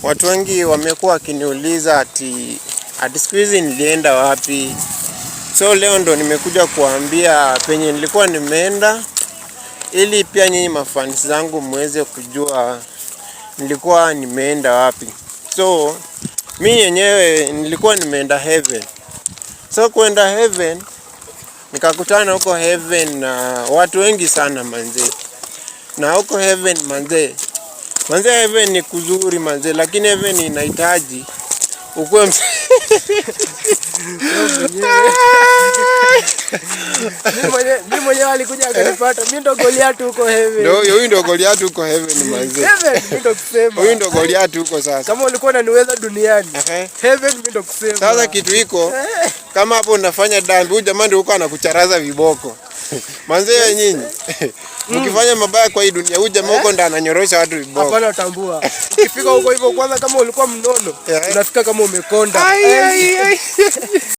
Watu wengi wamekuwa wakiniuliza ati siku hizi nilienda wapi. So leo ndo nimekuja kuambia penye nilikuwa nimeenda, ili pia nyinyi mafans zangu muweze kujua nilikuwa nimeenda wapi. So mimi yenyewe nilikuwa nimeenda heaven. So kuenda heaven, nikakutana huko heaven na watu wengi sana manze. Na huko heaven manze, heaven ni kuzuri manze, lakini heaven inahitaji ukuwe mimi mwenyewe alikuja akanipata. Mimi ndo Goliath huko heaven. Ndio, huyu ndo Goliath huko heaven manze. Heaven mimi ndo kusema. Huyu ndo Goliath huko sasa. Kama ulikuwa unaniweza duniani. Heaven mimi ndo kusema. Sasa kitu iko kama hapo unafanya dhambi, huyu jamaa ndio huko anakucharaza viboko. Manze nyinyi. Mkifanya mabaya kwa hii dunia, huyu jamaa huko ndo ananyorosha watu viboko. Hapana, utambua. Ukifika huko hivyo kwanza, kama ulikuwa mnono, unafika kama umekonda.